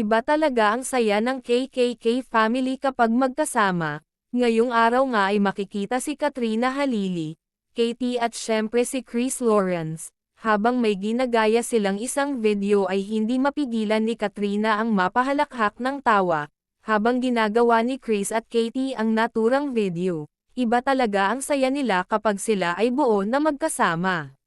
Iba talaga ang saya ng KKK family kapag magkasama. Ngayong araw nga ay makikita si Katrina Halili, Katie at syempre si Chris Lawrence. Habang may ginagaya silang isang video ay hindi mapigilan ni Katrina ang mapahalakhak ng tawa, habang ginagawa ni Chris at Katie ang naturang video. Iba talaga ang saya nila kapag sila ay buo na magkasama.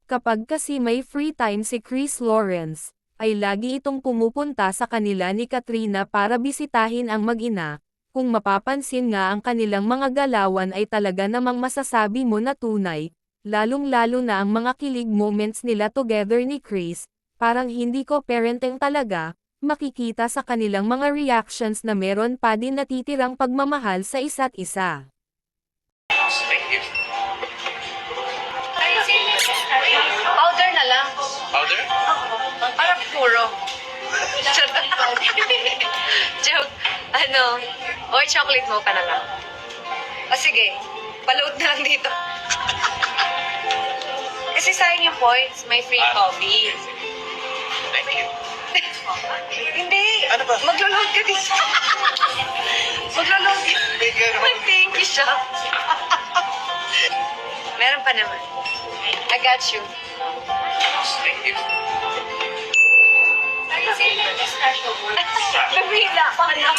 Kapag kasi may free time si Chris Lawrence, ay lagi itong pumupunta sa kanila ni Katrina para bisitahin ang mag-ina. Kung mapapansin nga ang kanilang mga galawan ay talaga namang masasabi mo na tunay, lalong-lalo na ang mga kilig moments nila together ni Chris, parang hindi ko parenting talaga, makikita sa kanilang mga reactions na meron pa din natitirang pagmamahal sa isa't isa. Thank you. Powder na lang. Powder? Parang puro. Joke. Or chocolate mo pa na lang. O sige, paload na lang dito. Kasi sayang yung points, may free coffee. Thank you. Hindi. Ano ba? Maglo-load ka dito. Maglo-load ka. Thank you, siya. Meron pa naman. I got you. Thank you. Bibila pa na.